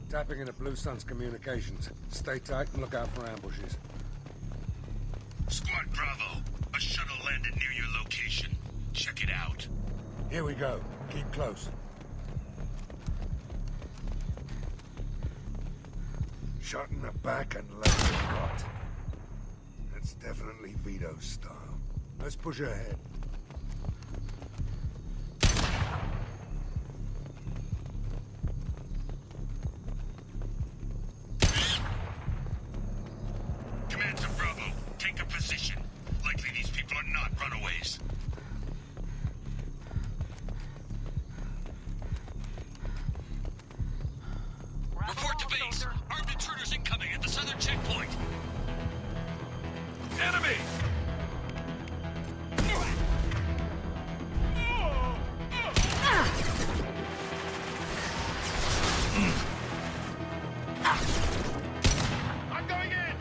Tapping into Blue Sun's communications. Stay tight and look out for ambushes. Squad Bravo, a shuttle landed near your location. Check it out. Here we go. Keep close. Shot in the back and left in front. That's definitely Vito's style. Let's push ahead. Command to Bravo, take a position. Likely these people are not runaways. Report to base. Armed intruders incoming at the southern checkpoint. Enemy! I'm going in!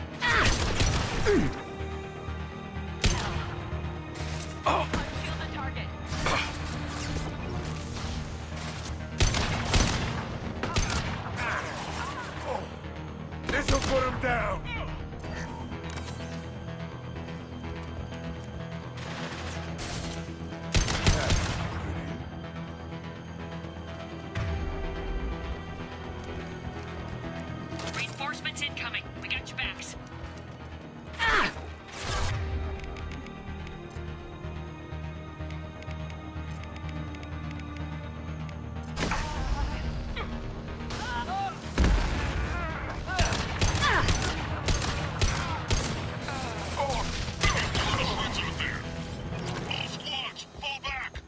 Shield the target. This'll put him down! Reinforcements incoming. We got your backs. All squads, fall back!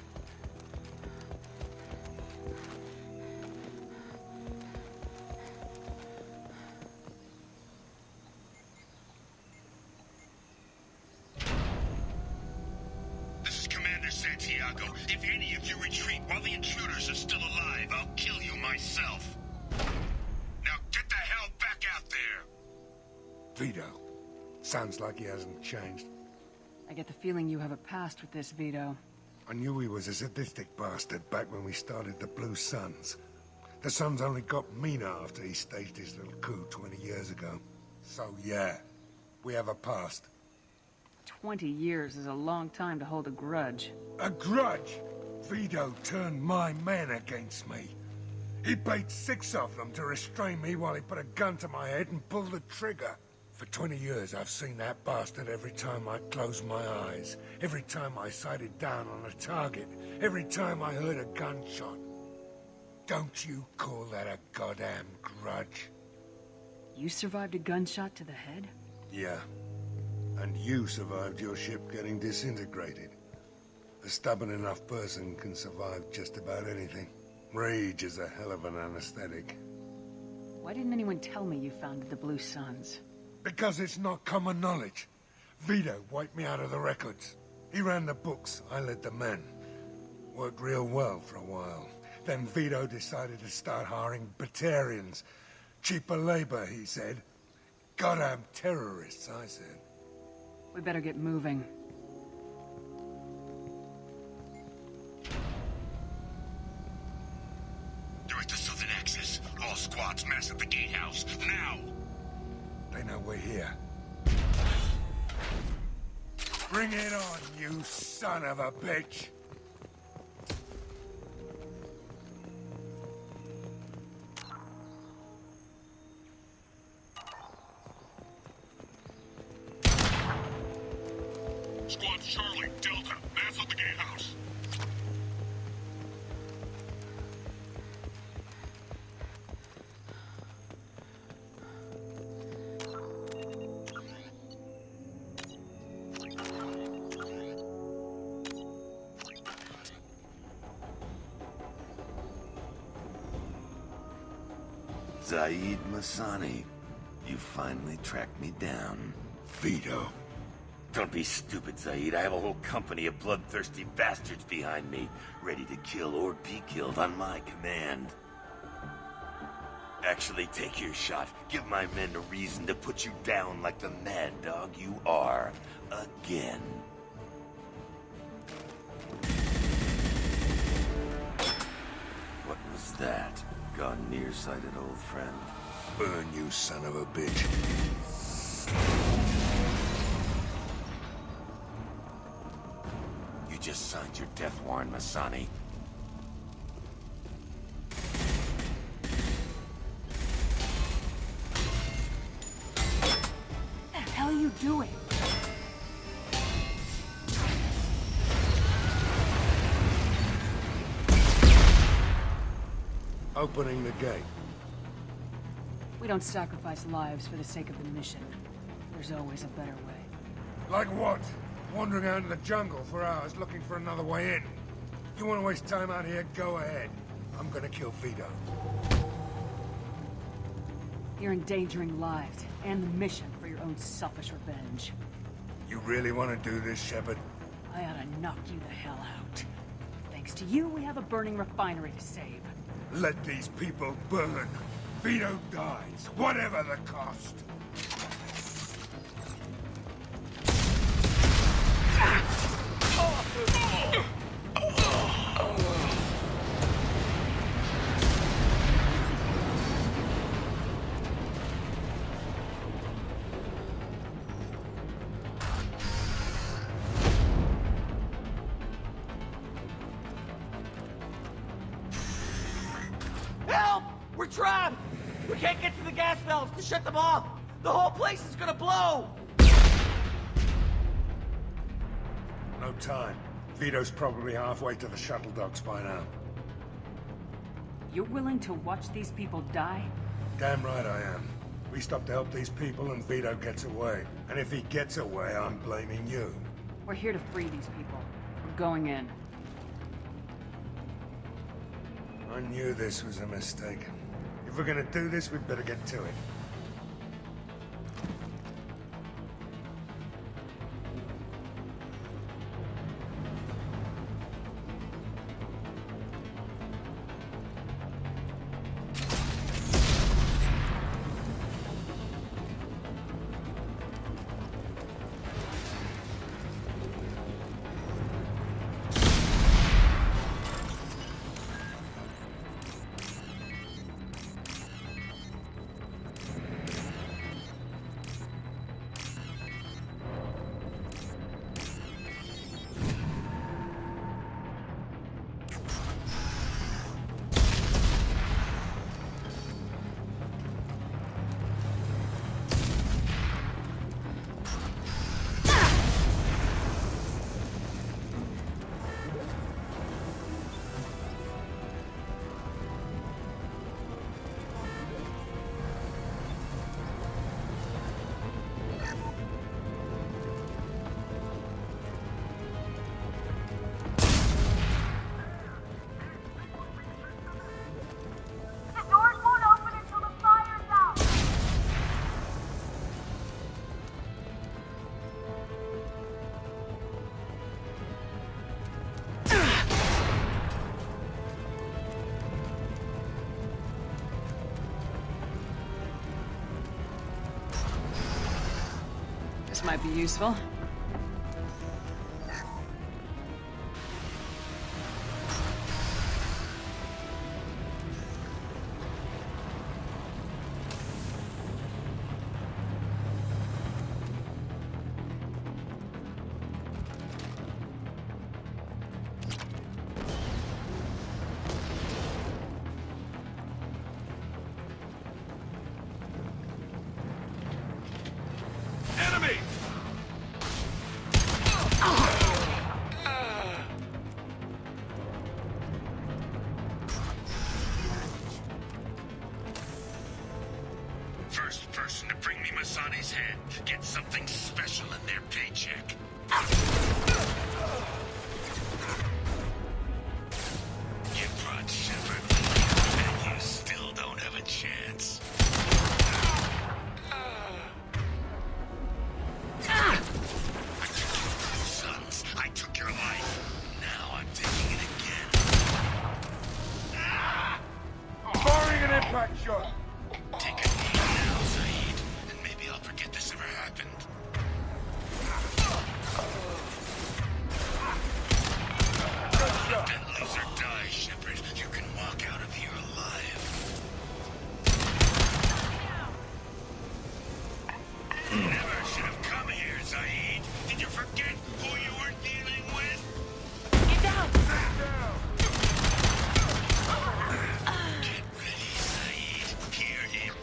This is Commander Santiago. If any of you retreat while the intruders are still alive, I'll kill you myself. Now get the hell back out there! Vito. Sounds like he hasn't changed. I get the feeling you have a past with this, Vito. I knew he was a sadistic bastard back when we started the Blue Suns. The Suns only got meaner after he staged his little coup 20 years ago. So yeah, we have a past. 20 years is a long time to hold a grudge. A grudge? Vito turned my men against me. He paid 6 of them to restrain me while he put a gun to my head and pulled the trigger. For 20 years, I've seen that bastard every time I closed my eyes, every time I sighted down on a target, every time I heard a gunshot. Don't you call that a goddamn grudge? You survived a gunshot to the head? Yeah. And you survived your ship getting disintegrated. A stubborn enough person can survive just about anything. Rage is a hell of an anesthetic. Why didn't anyone tell me you founded the Blue Suns? Because it's not common knowledge. Vito wiped me out of the records. He ran the books, I led the men. Worked real well for a while. Then Vito decided to start hiring Batarians. Cheaper labor, he said. Goddamn terrorists, I said. We better get moving. Direct the southern axis. All squads mass at the gatehouse. Now! They know we're here. Bring it on, you son of a bitch! Squad Charlie, Delta, mass on the gatehouse. Zaeed Masani, you finally tracked me down. Vito. Don't be stupid, Zaeed. I have a whole company of bloodthirsty bastards behind me, ready to kill or be killed on my command. Actually, take your shot. Give my men a reason to put you down like the mad dog you are. Again. What was that? Gone nearsighted, old friend. Burn, you son of a bitch. You just signed your death warrant, Masani. What the hell are you doing? Opening the gate. We don't sacrifice lives for the sake of the mission. There's always a better way. Like what? Wandering out in the jungle for hours looking for another way in. You want to waste time out here? Go ahead. I'm gonna kill Vito. You're endangering lives and the mission for your own selfish revenge. You really want to do this, Shepard? I ought to knock you the hell out. Thanks to you, we have a burning refinery to save. Let these people burn. Vito dies, whatever the cost. Help! We're trapped! We can't get to the gas valves to shut them off! The whole place is gonna blow! No time. Vito's probably halfway to the shuttle docks by now. You're willing to watch these people die? Damn right I am. We stop to help these people and Vito gets away. And if he gets away, I'm blaming you. We're here to free these people. We're going in. I knew this was a mistake. If we're gonna do this, we'd better get to it. This might be useful. Enemy! back shot. Take a knee now, Zaeed, and maybe I'll forget this ever happened. Let that loser die, Shepard. You can walk out of here alive. Never should have come here, Zaeed. Did you forget who you were dealing with? Get down! Get ready, Zaeed. Hear him.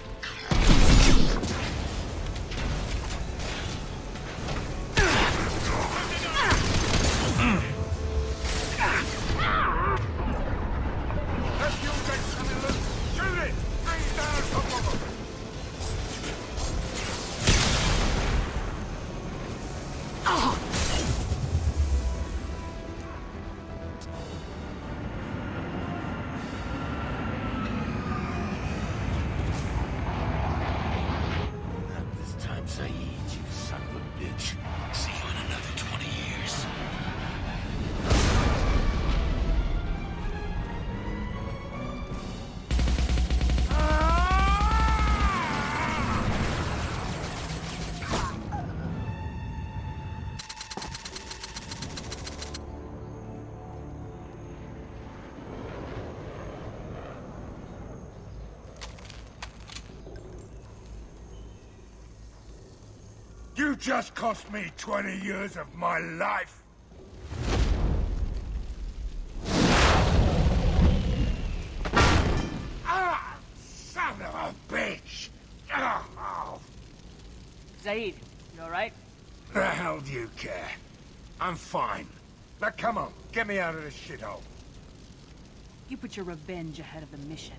That fuel tank's coming loose. Shoot it! Bring it down on top of them. Not this time, Zaeed, you son of a bitch. See you in another 20 years. You just cost me 20 years of my life. Ah, son of a bitch. Oh, Zaeed, you alright? the hell do you care? I'm fine. Now come on, get me out of this shithole. You put your revenge ahead of the mission.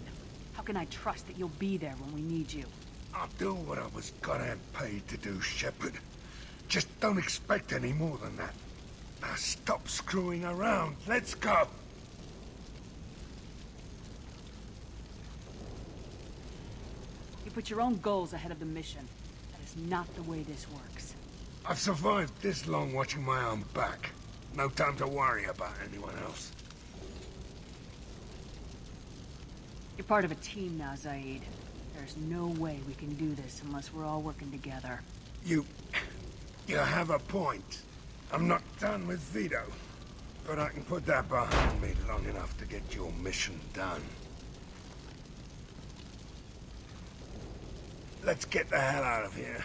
How can I trust that you'll be there when we need you? I'll do what I was goddamn paid to do, Shepard. Just don't expect any more than that. Now stop screwing around. Let's go. You put your own goals ahead of the mission. That is not the way this works. I've survived this long watching my own back. No time to worry about anyone else. You're part of a team now, Zaeed. There's no way we can do this unless we're all working together. You have a point. I'm not done with Vito. But I can put that behind me long enough to get your mission done. Let's get the hell out of here.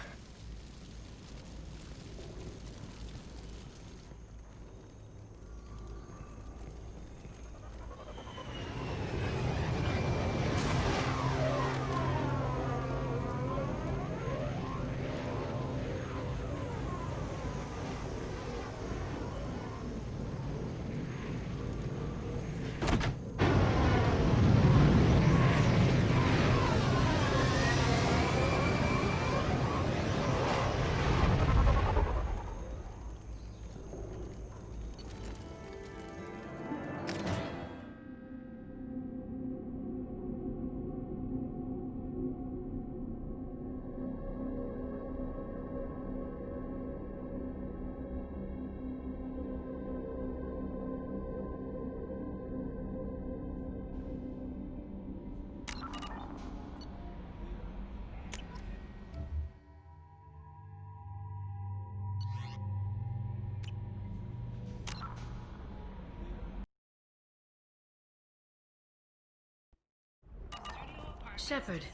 Shepard,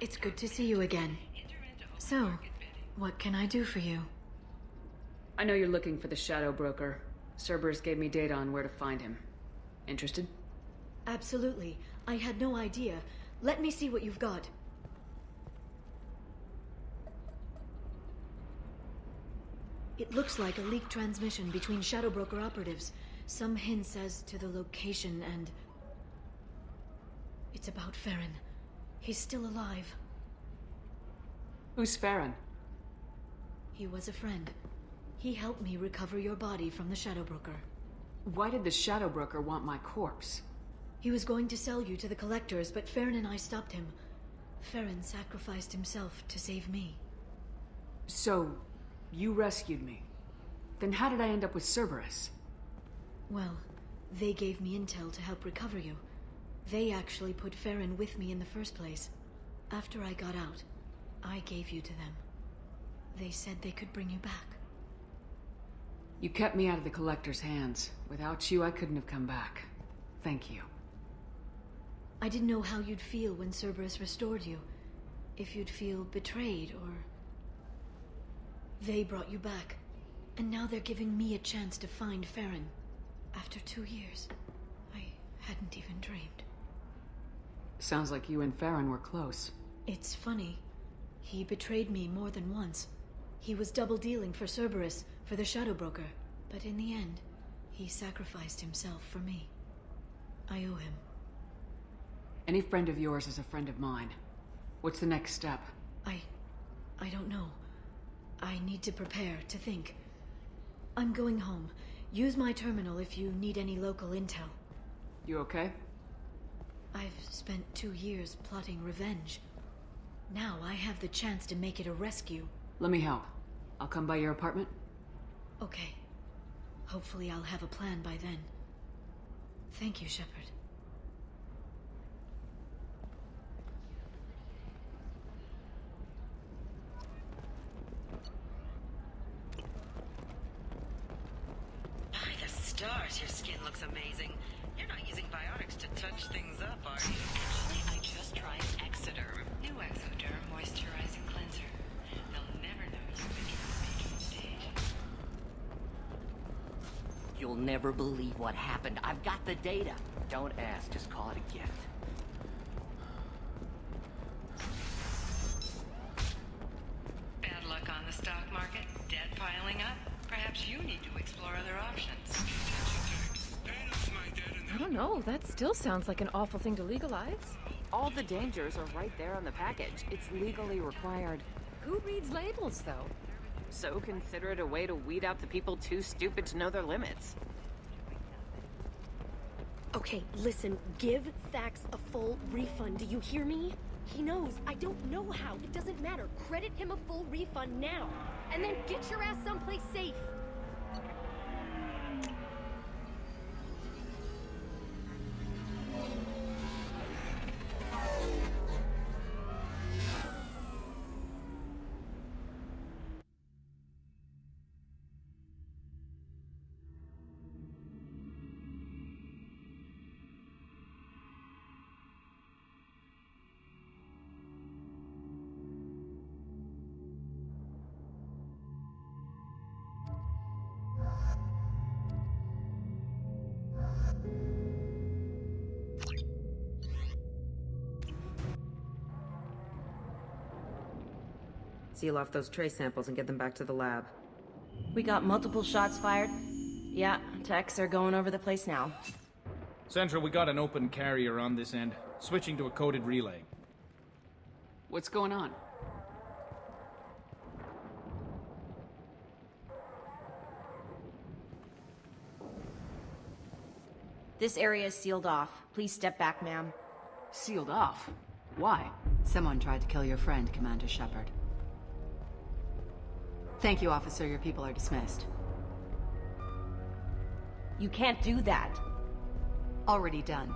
it's good to see you again. So, what can I do for you? I know you're looking for the Shadow Broker. Cerberus gave me data on where to find him. Interested? Absolutely. I had no idea. Let me see what you've got. It looks like a leaked transmission between Shadow Broker operatives. Some hints as to the location and... It's about Farron. He's still alive. Who's Farron? He was a friend. He helped me recover your body from the Shadow Broker. Why did the Shadow Broker want my corpse? He was going to sell you to the Collectors, but Farron and I stopped him. Farron sacrificed himself to save me. So, you rescued me. Then how did I end up with Cerberus? Well, they gave me intel to help recover you. They actually put Farron with me in the first place. After I got out, I gave you to them. They said they could bring you back. You kept me out of the Collector's hands. Without you, I couldn't have come back. Thank you. I didn't know how you'd feel when Cerberus restored you. If you'd feel betrayed, or... They brought you back. And now they're giving me a chance to find Farron. After 2 years. I hadn't even dreamed. Sounds like you and Farron were close. It's funny. He betrayed me more than once. He was double-dealing for Cerberus, for the Shadow Broker. But in the end, he sacrificed himself for me. I owe him. Any friend of yours is a friend of mine. What's the next step? I don't know. I need to prepare, to think. I'm going home. Use my terminal if you need any local intel. You okay? I've spent 2 years plotting revenge. Now I have the chance to make it a rescue. Let me help. I'll come by your apartment. Okay. Hopefully I'll have a plan by then. Thank you, Shepard. By the stars, your skin looks amazing. You're not using biotics to touch things up, are you? Actually, I just tried Exoderm. New Exoderm moisturizing cleanser. They'll never know you've been to the stage. You'll never believe what happened. I've got the data. Don't ask, just call it a gift. Bad luck on the stock market, debt piling up. Perhaps you need to explore other options. I don't know, that still sounds like an awful thing to legalize. All the dangers are right there on the package. It's legally required. Who reads labels, though? So consider it a way to weed out the people too stupid to know their limits. Okay, listen, give Thax a full refund, do you hear me? He knows, I don't know how, it doesn't matter. Credit him a full refund now, and then get your ass someplace safe. Seal off those trace samples and get them back to the lab. We got multiple shots fired. Yeah, techs are going over the place now. Central, we got an open carrier on this end. Switching to a coded relay. What's going on? This area is sealed off. Please step back, ma'am. Sealed off? Why? Someone tried to kill your friend, Commander Shepard. Thank you, officer. Your people are dismissed. You can't do that. Already done.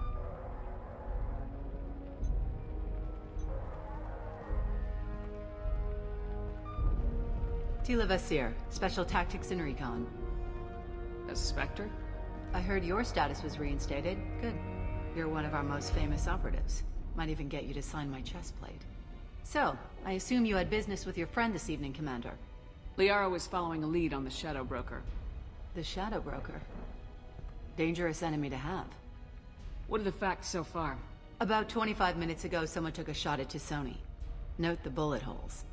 Tila Vasir, Special Tactics and Recon. A Spectre? I heard your status was reinstated. Good. You're one of our most famous operatives. Might even get you to sign my chest plate. So, I assume you had business with your friend this evening, Commander. Liara was following a lead on the Shadow Broker. The Shadow Broker? Dangerous enemy to have. What are the facts so far? About 25 minutes ago, someone took a shot at T'Soni. Note the bullet holes.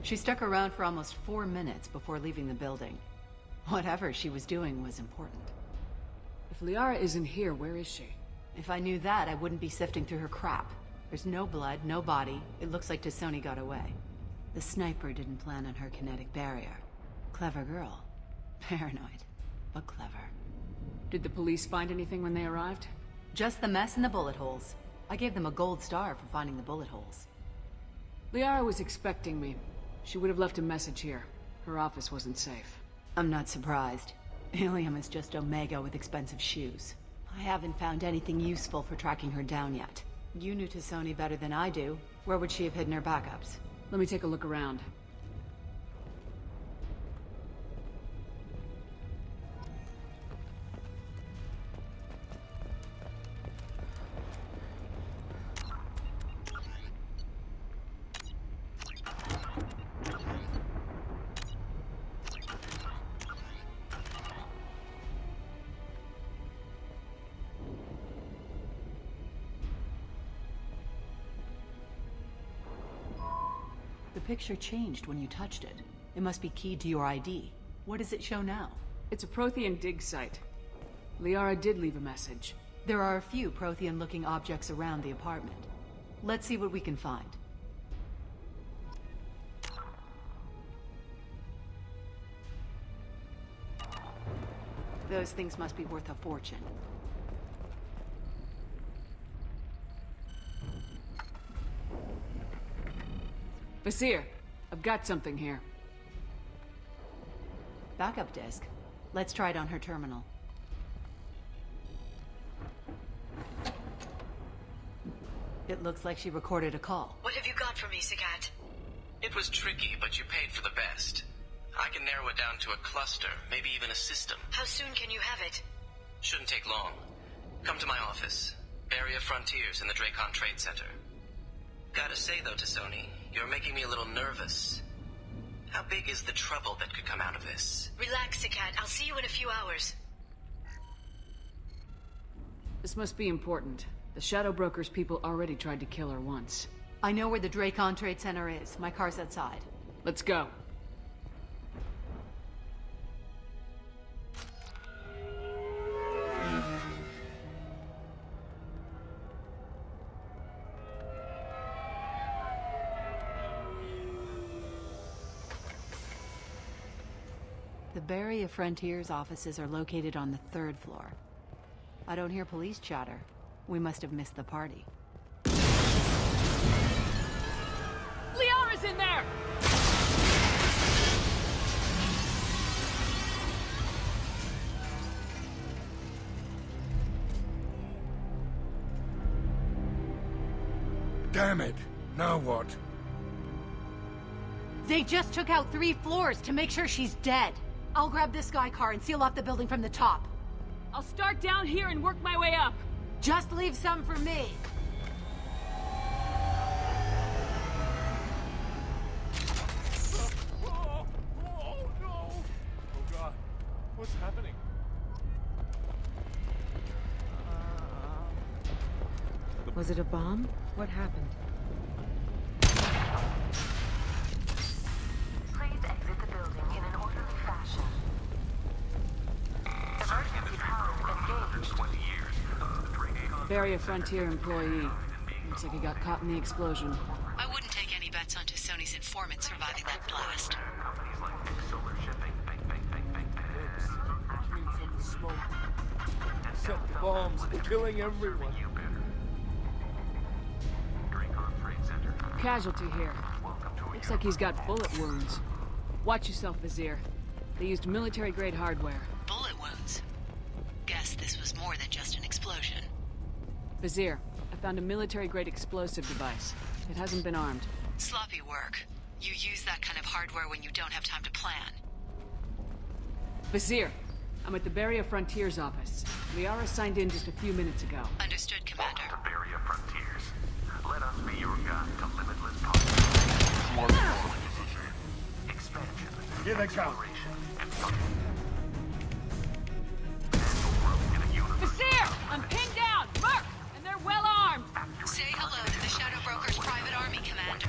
She stuck around for almost 4 minutes before leaving the building. Whatever she was doing was important. If Liara isn't here, where is she? If I knew that, I wouldn't be sifting through her crap. There's no blood, no body. It looks like T'Soni got away. The sniper didn't plan on her kinetic barrier. Clever girl. Paranoid, but clever. Did the police find anything when they arrived? Just the mess and the bullet holes. I gave them a gold star for finding the bullet holes. Liara was expecting me. She would have left a message here. Her office wasn't safe. I'm not surprised. Ilium is just Omega with expensive shoes. I haven't found anything useful for tracking her down yet. You knew Tassoni better than I do. Where would she have hidden her backups? Let me take a look around. The picture changed when you touched it. It must be keyed to your ID. What does it show now? It's a Prothean dig site. Liara did leave a message. There are a few Prothean-looking objects around the apartment. Let's see what we can find. Those things must be worth a fortune. Basir, I've got something here. Backup disk. Let's try it on her terminal. It looks like she recorded a call. What have you got for me, Zaeed? It was tricky, but you paid for the best. I can narrow it down to a cluster, maybe even a system. How soon can you have it? Shouldn't take long. Come to my office. Barrier Frontiers in the Dracon Trade Center. Gotta say though, Tassoni, you're making me a little nervous. How big is the trouble that could come out of this? Relax, Zaeed. I'll see you in a few hours. This must be important. The Shadow Broker's people already tried to kill her once. I know where the Dracon Trade Center is. My car's outside. Let's go. The Barrier Frontiers offices are located on the 3rd floor. I don't hear police chatter. We must have missed the party. Liara's in there! Damn it! Now what? They just took out 3 floors to make sure she's dead. I'll grab this Sky car and seal off the building from the top. I'll start down here and work my way up. Just leave some for me. Oh no! Oh god, what's happening? Was it a bomb? What happened? Please exit the building in an orderly fashion. Emergency power engaged. Barrier Frontier employee. Looks like he got caught in the explosion. I wouldn't take any bets on Tassoni's informant surviving that blast. Coming from the smoke. Set bombs, killing everyone. Casualty here. Looks like he's got bullet wounds. Watch yourself, Vizier. They used military-grade hardware. Bullet wounds? Guess this was more than just an explosion. Vizier, I found a military-grade explosive device. It hasn't been armed. Sloppy work. You use that kind of hardware when you don't have time to plan. Vizier, I'm at the Barrier Frontiers office. Liara signed in just a few minutes ago. Understood, Commander. Barrier Frontiers. Let us be your guide to limitless possibilities. Expansion. Here they come. Vizier! I'm pinned down! Mark! And they're well armed! Say hello to the Shadow Broker's private army, Commander.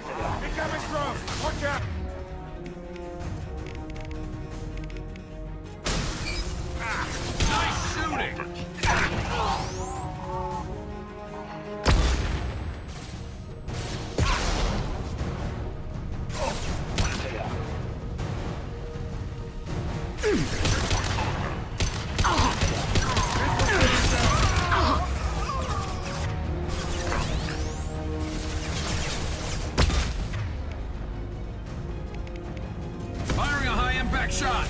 Incoming drone! Watch out! Nice shooting! Firing a high-impact shot!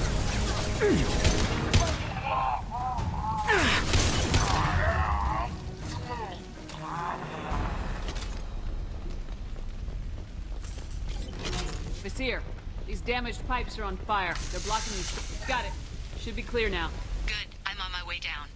Vizier, these damaged pipes are on fire. They're blocking these. Got it. Should be clear now. Good. I'm on my way down.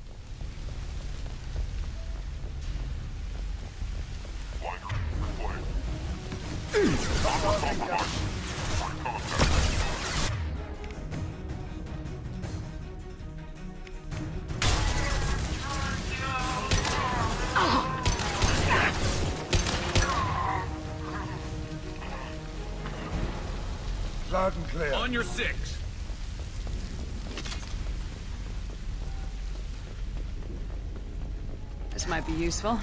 Loud and clear. On your six. This might be useful.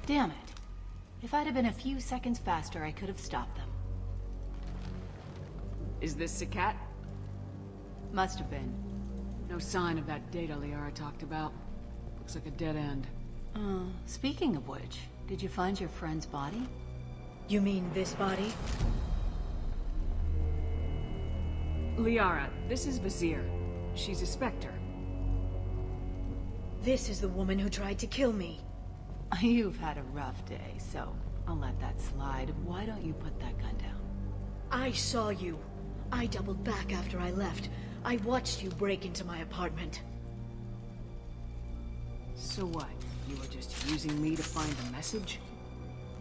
Damn it. If I'd have been a few seconds faster, I could have stopped them. Is this Sakat? Must have been. No sign of that data Liara talked about. Looks like a dead end. Speaking of which, did you find your friend's body? You mean this body? Liara, this is Vizier. She's a Spectre. This is the woman who tried to kill me. You've had a rough day, so I'll let that slide. Why don't you put that gun down? I saw you. I doubled back after I left. I watched you break into my apartment. So what? You were just using me to find the message?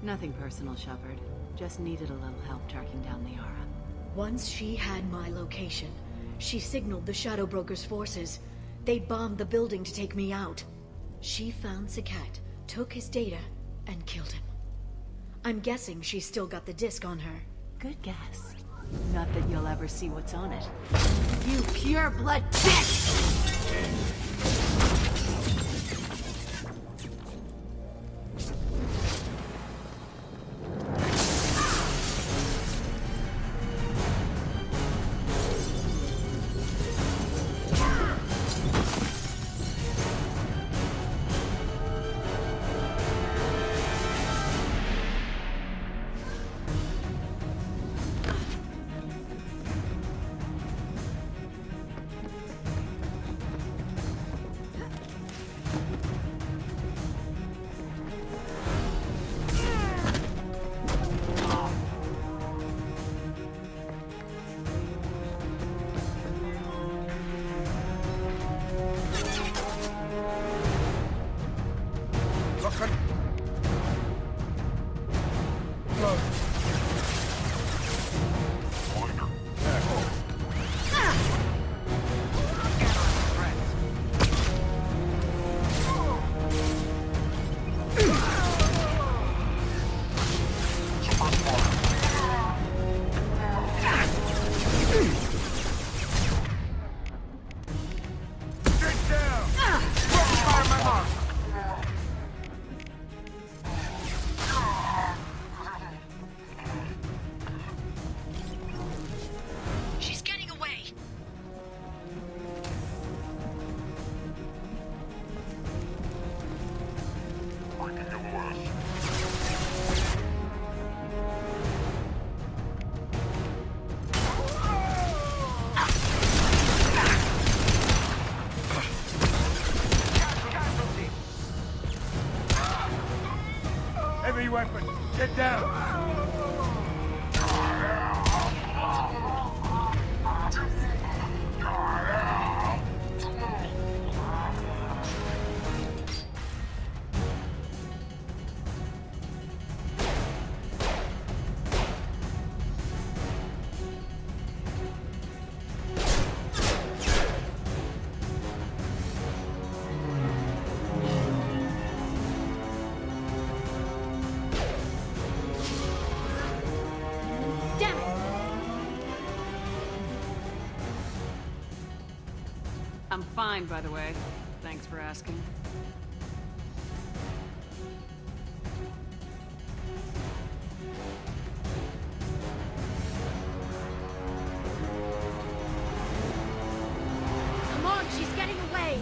Nothing personal, Shepard. Just needed a little help tracking down Liara. Once she had my location, she signaled the Shadow Broker's forces. They bombed the building to take me out. She found Sakat, took his data, and killed him. I'm guessing she's still got the disc on her. Good guess. Not that you'll ever see what's on it. You pure-blood bitch! I'm fine, by the way. Thanks for asking. Come on, she's getting away!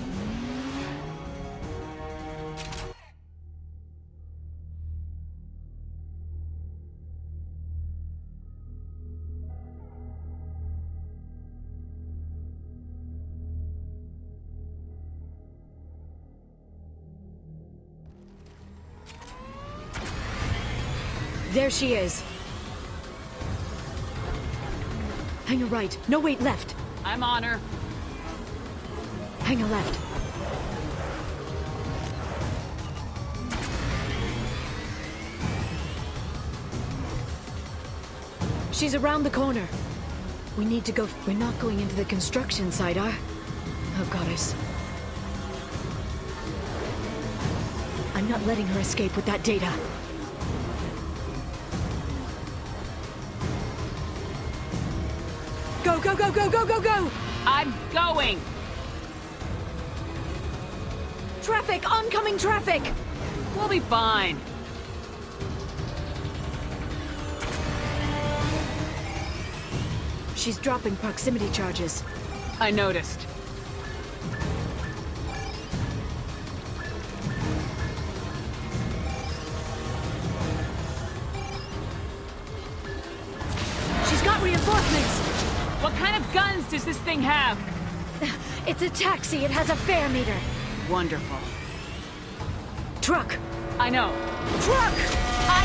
There she is. Hang a right. No, wait, left. I'm on her. Hang a left. She's around the corner. We need to go. We're not going into the construction site, are? Oh, goddess. I'm not letting her escape with that data. Go, go, go, go, go, go, go! I'm going! Traffic! Oncoming traffic! We'll be fine. She's dropping proximity charges. I noticed. She's got reinforcements! What kind of guns does this thing have? It's a taxi. It has a fare meter. Wonderful. Truck! I know. Truck! I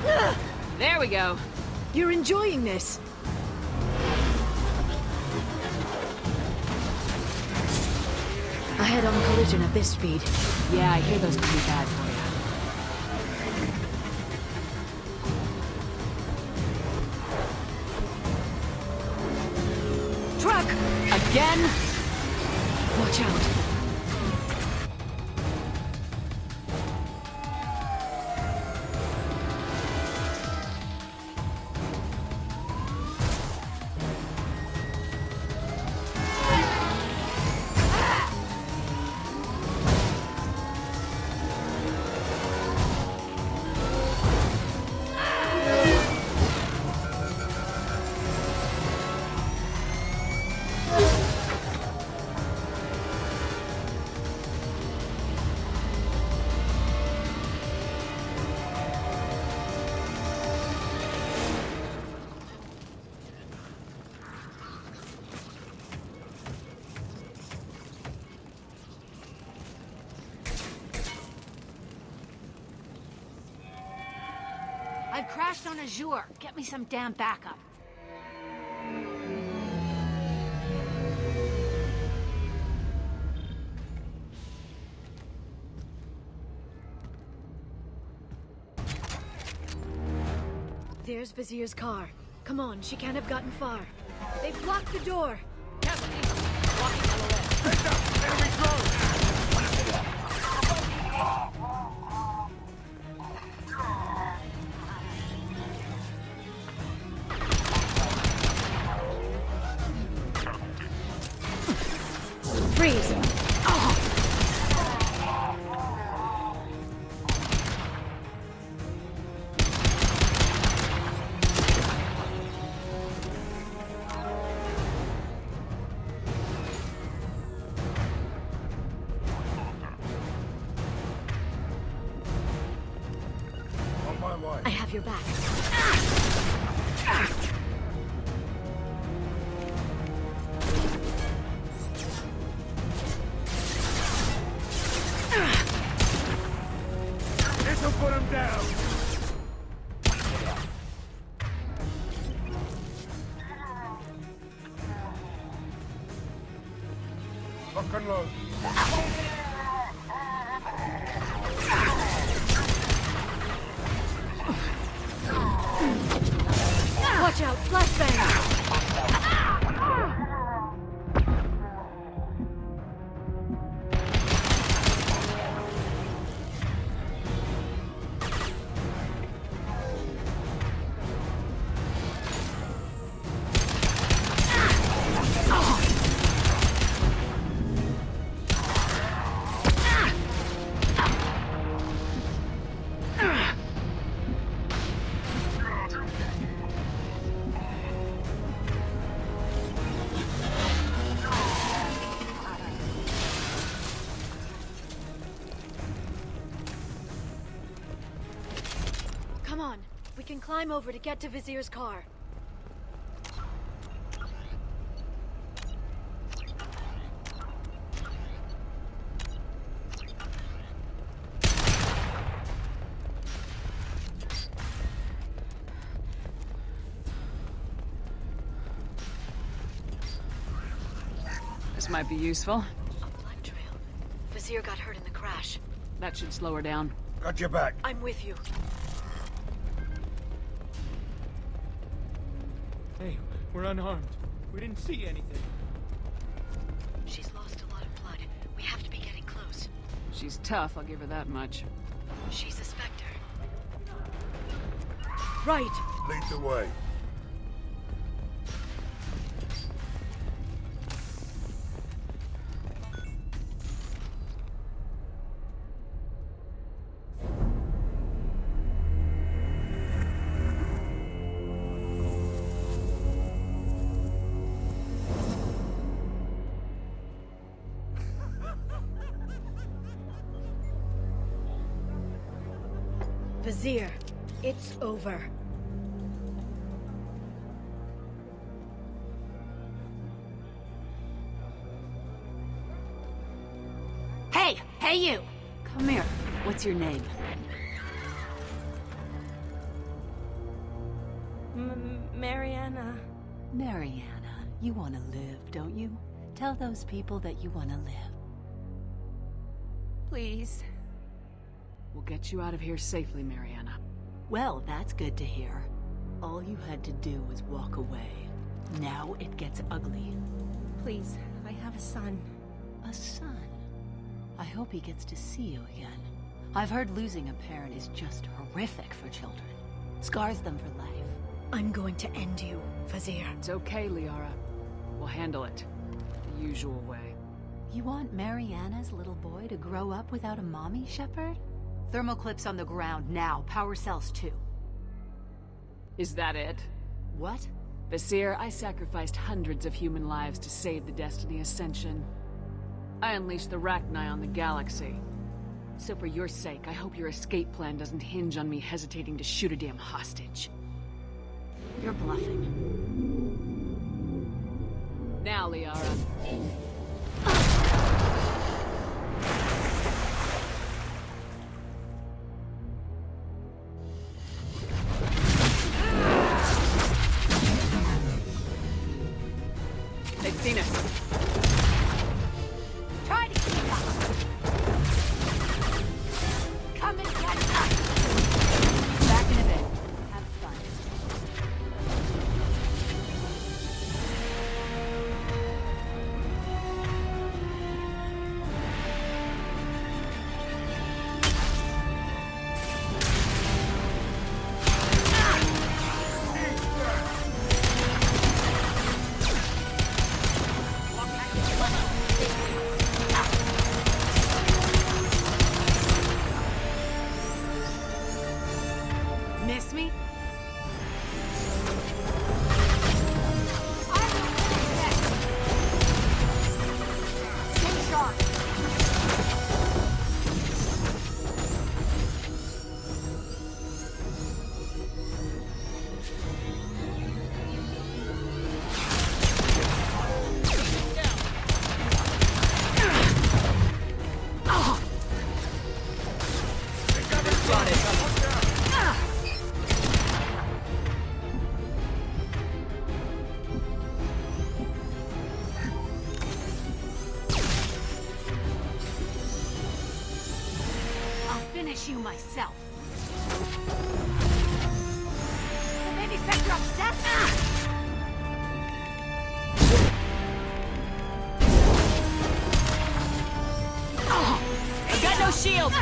know! There we go. You're enjoying this. A head-on collision at this speed. Yeah, I hear those can be bad for you. Truck! Again? Watch out. I've crashed on Azure. Get me some damn backup. There's Vizier's car. Come on, she can't have gotten far. They've blocked the door. Walking on the left. Heads up! Enemy close! Freeze! Oh. On my way. I have your back. This'll put him down. and load. Watch out, flashbang! Come on, we can climb over to get to Vizier's car. This might be useful. A blood trail. Vizier got hurt in the crash. That should slow her down. Got your back. I'm with you. Hey, we're unharmed. We didn't see anything. She's lost a lot of blood. We have to be getting close. She's tough, I'll give her that much. She's a Spectre. Right! Lead the way. Vizier, it's over. Hey! Hey, you! Come here. What's your name? Mariana. Mariana. You want to live, don't you? Tell those people that you want to live. Please. We'll get you out of here safely, Mariana. Well, that's good to hear. All you had to do was walk away. Now it gets ugly. Please, I have a son. A son? I hope he gets to see you again. I've heard losing a parent is just horrific for children. Scars them for life. I'm going to end you, Vizier. It's okay, Liara. We'll handle it. The usual way. You want Mariana's little boy to grow up without a mommy, Shepard? Thermoclips on the ground now. Power cells too. Is that it? What? Vizier, I sacrificed hundreds of human lives to save the Destiny Ascension. I unleashed the Rachni on the galaxy. So for your sake, I hope your escape plan doesn't hinge on me hesitating to shoot a damn hostage. You're bluffing. Now, Liara. They've seen us. Try to keep up. Come and get us. Back in a bit. Have fun. Miss me? Stay sharp. finish you myself. The baby Spectre upset? I got no shield!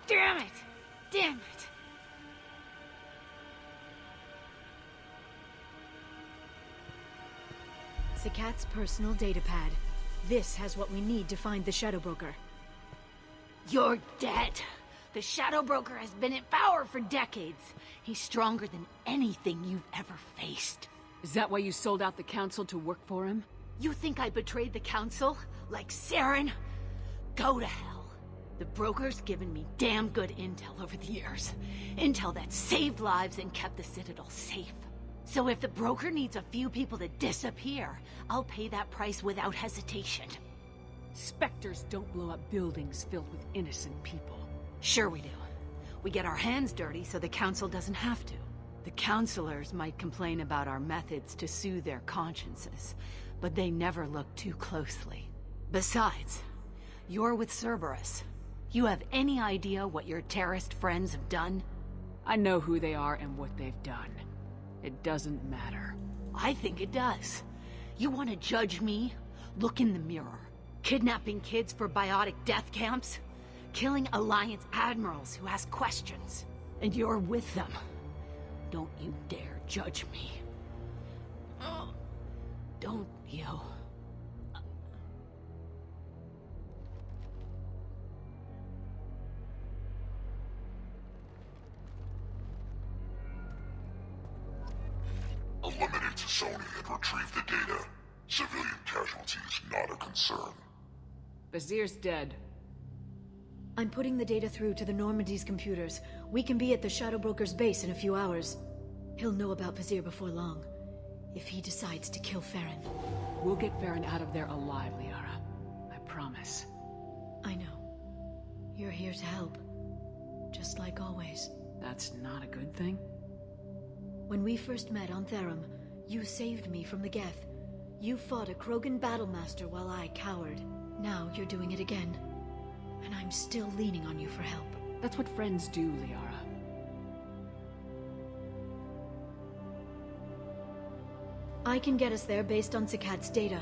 Damn it! Damn it! Zakat's personal data pad. This has what we need to find the Shadow Broker. You're dead. The Shadow Broker has been in power for decades. He's stronger than anything you've ever faced. Is that why you sold out the Council to work for him? You think I betrayed the Council? Like Saren? Go to hell. The Broker's given me damn good intel over the years. Intel that saved lives and kept the Citadel safe. So if the Broker needs a few people to disappear, I'll pay that price without hesitation. Spectres don't blow up buildings filled with innocent people. Sure we do. We get our hands dirty so the Council doesn't have to. The Councilors might complain about our methods to soothe their consciences, but they never look too closely. Besides, you're with Cerberus. You have any idea what your terrorist friends have done? I know who they are and what they've done. It doesn't matter. I think it does. You want to judge me? Look in the mirror. Kidnapping kids for biotic death camps? Killing Alliance admirals who ask questions. And you're with them. Don't you dare judge me. Don't you? Eliminate Sony and retrieve the data. Civilian casualties not a concern. Vazir's dead. I'm putting the data through to the Normandy's computers. We can be at the Shadow Broker's base in a few hours. He'll know about Vazir before long. If he decides to kill Farron. We'll get Farron out of there alive, Liara. I promise. I know. You're here to help. Just like always. That's not a good thing? When we first met on Therum, you saved me from the Geth. You fought a Krogan battlemaster while I cowered. Now you're doing it again. And I'm still leaning on you for help. That's what friends do, Liara. I can get us there based on Zakat's data.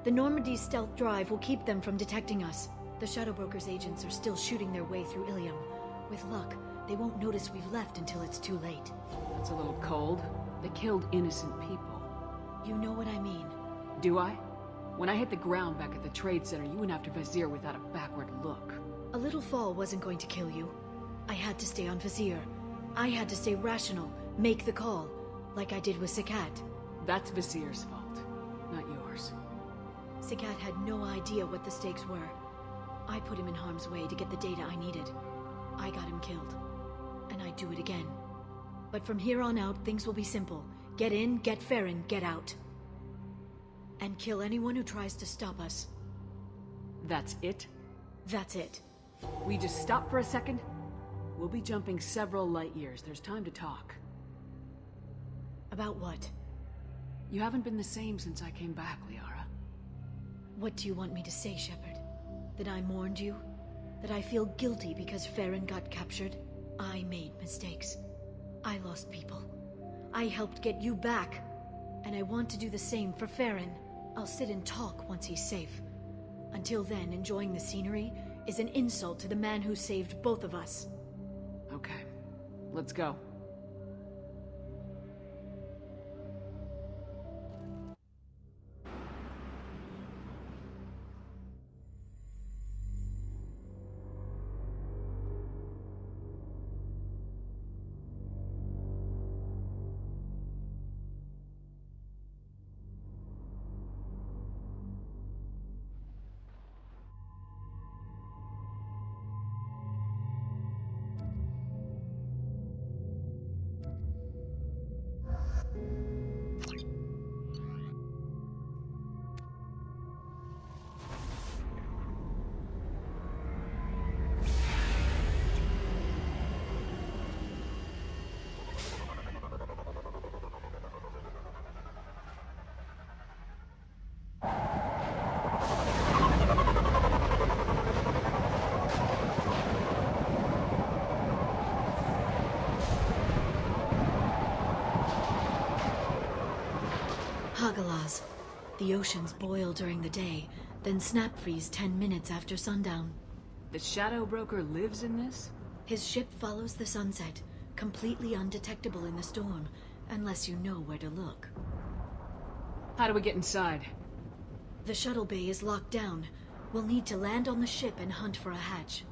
The Normandy's stealth drive will keep them from detecting us. The Shadow Broker's agents are still shooting their way through Ilium. With luck, they won't notice we've left until it's too late. That's a little cold. They killed innocent people. You know what I mean. Do I? When I hit the ground back at the trade center, you went after Vazir without a backward look. A little fall wasn't going to kill you. I had to stay on Vazir. I had to stay rational, make the call, like I did with Zakat. That's Vazir's fault, not yours. Zakat had no idea what the stakes were. I put him in harm's way to get the data I needed. I got him killed. And I'd do it again. But from here on out, things will be simple. Get in, get Farron, get out. And kill anyone who tries to stop us. That's it? That's it. We just stop for a second? We'll be jumping several light years. There's time to talk. About what? You haven't been the same since I came back, Liara. What do you want me to say, Shepard? That I mourned you? That I feel guilty because Farron got captured? I made mistakes. I lost people. I helped get you back. And I want to do the same for Farron. I'll sit and talk once he's safe. Until then, enjoying the scenery is an insult to the man who saved both of us. Okay. Let's go. Tagalas. The oceans boil during the day, then snap freeze 10 minutes after sundown. The Shadow Broker lives in this? His ship follows the sunset, completely undetectable in the storm, unless you know where to look. How do we get inside? The shuttle bay is locked down. We'll need to land on the ship and hunt for a hatch.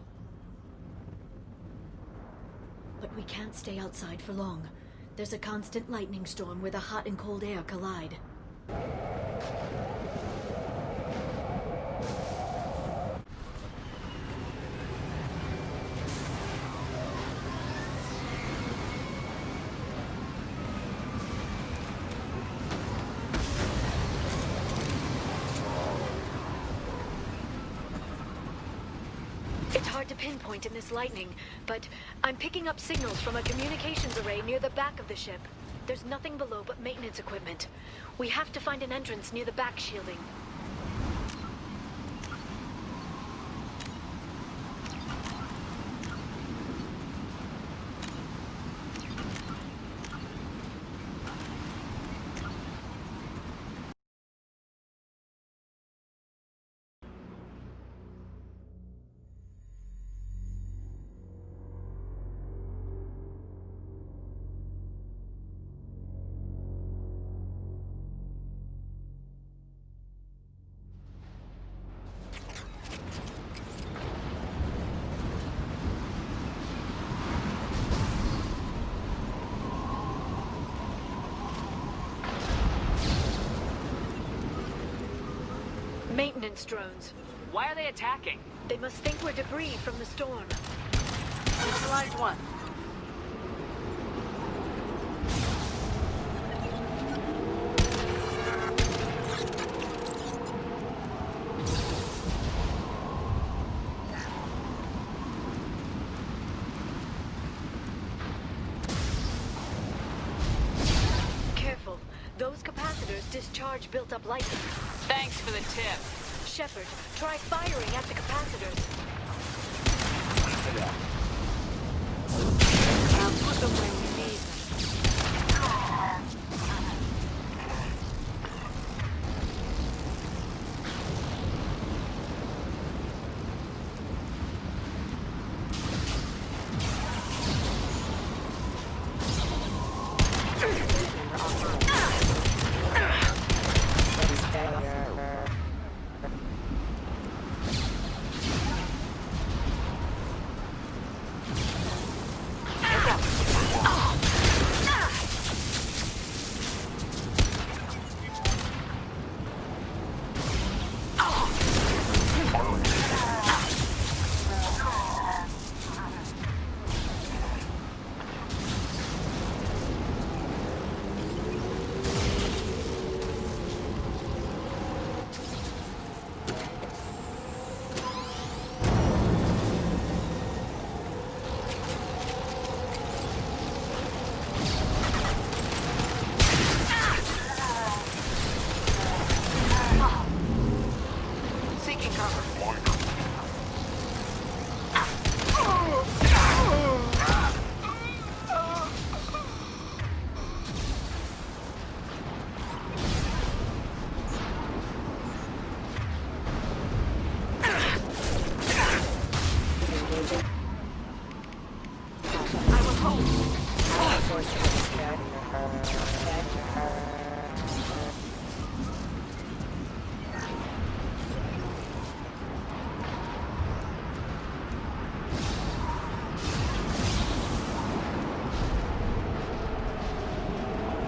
But we can't stay outside for long. There's a constant lightning storm where the hot and cold air collide. It's hard to pinpoint in this lightning, but I'm picking up signals from a communications array near the back of the ship. There's nothing below but maintenance equipment. We have to find an entrance near the back shielding. Maintenance drones. Why are they attacking? They must think we're debris from the storm. Neutralized one. Careful. Those capacitors discharge built-up lightning. Thanks for the tip. Shepard, try firing at the capacitors. I'll put them where we need them.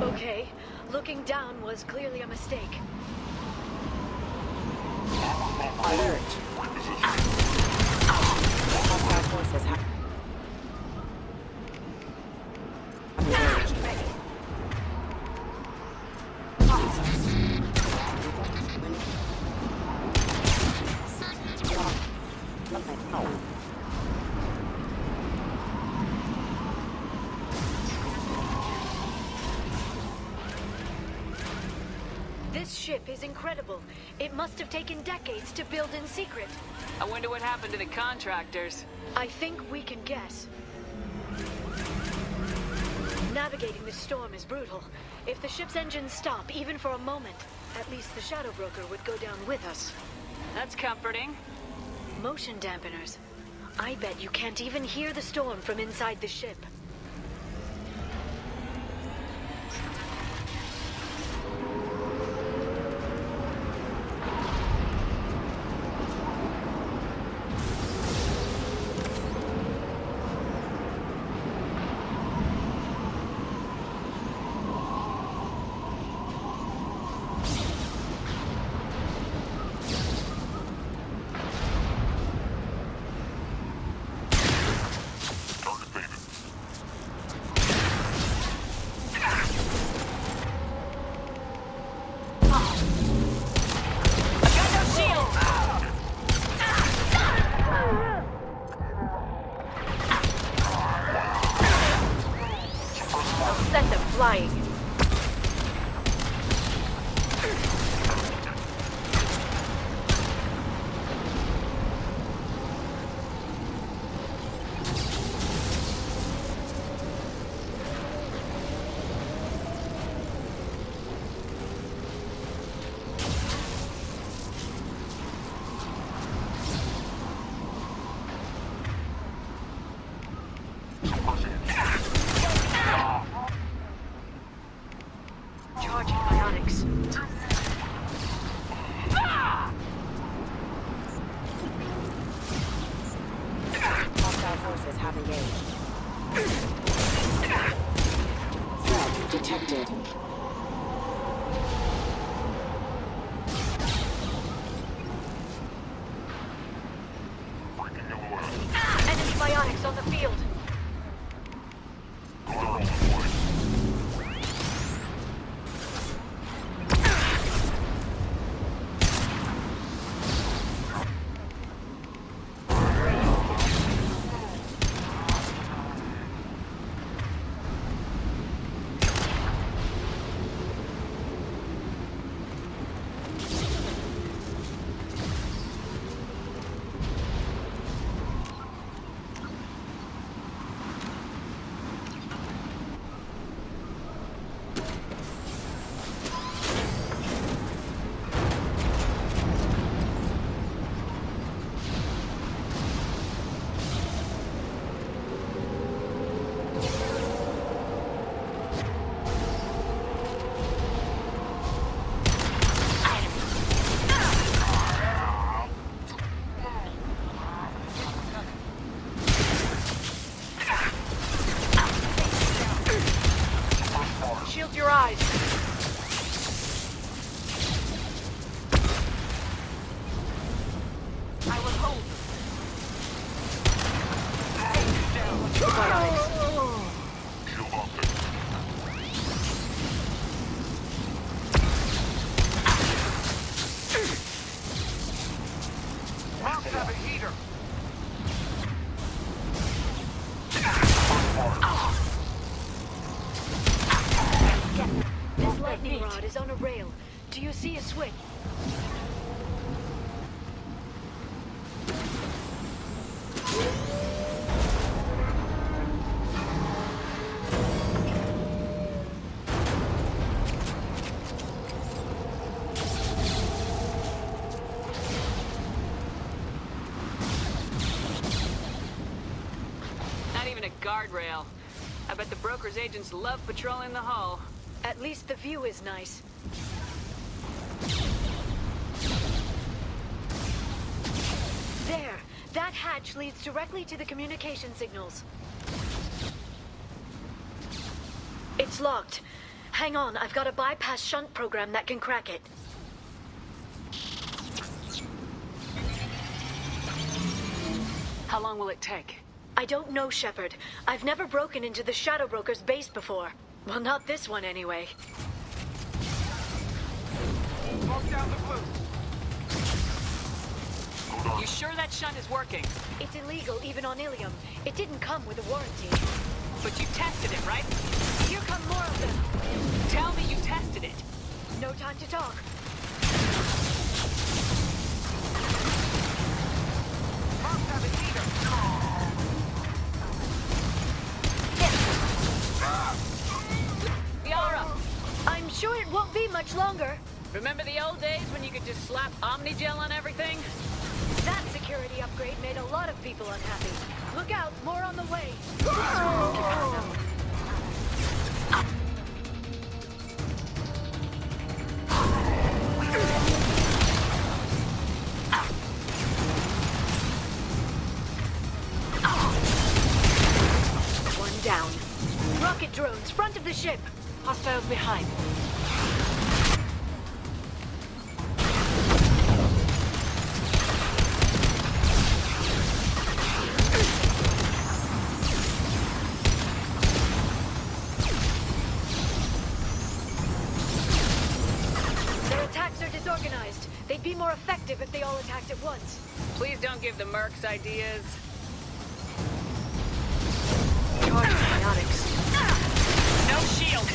Okay, looking down was clearly a mistake. This ship is incredible. It must have taken decades to build in secret. I wonder what happened to the contractors. I think we can guess. Navigating this storm is brutal. If the ship's engines stop, even for a moment, at least the Shadow Broker would go down with us. That's comforting. Motion dampeners. I bet you can't even hear the storm from inside the ship. Flying. Charging bionics. Hostile forces have engaged. Threat detected. Enemy bionics on the field. Shield your eyes. I will hold. Must have a heater. This lightning rod is on a rail. Do you see a switch? Not even a guardrail. I bet the broker's agents love patrolling the hull. At least the view is nice. There! That hatch leads directly to the communication signals. It's locked. Hang on, I've got a bypass shunt program that can crack it. How long will it take? I don't know, Shepard. I've never broken into the Shadow Broker's base before. Well, not this one anyway. Smoke down the blue. You sure that shunt is working? It's illegal even on Ilium. It didn't come with a warranty. But you tested it, right? Here come more of them. Tell me you tested it. No time to talk. Must have a heater. just slap Omnigel on everything? That security upgrade made a lot of people unhappy. Look out, more on the way. One down. Rocket drones, front of the ship. Hostiles behind. Their attacks are disorganized. They'd be more effective if they all attacked at once. Please don't give the mercs ideas. Charging biotics. No shield.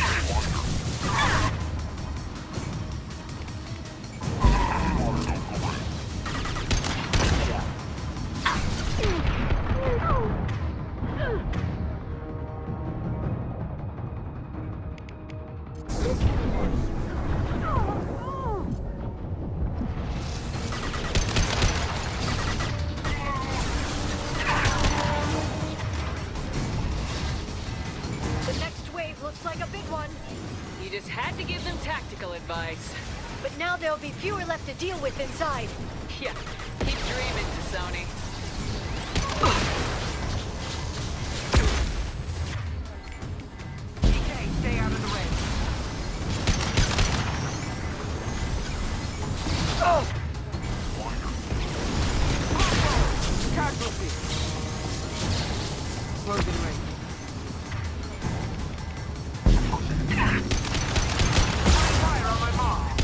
The next wave looks like a big one. You just had to give them tactical advice. But now there'll be fewer left to deal with inside. Yeah, keep dreaming, Sony. PK, stay out of the way. Oh! Casualty. Closing range. Fire on my mark.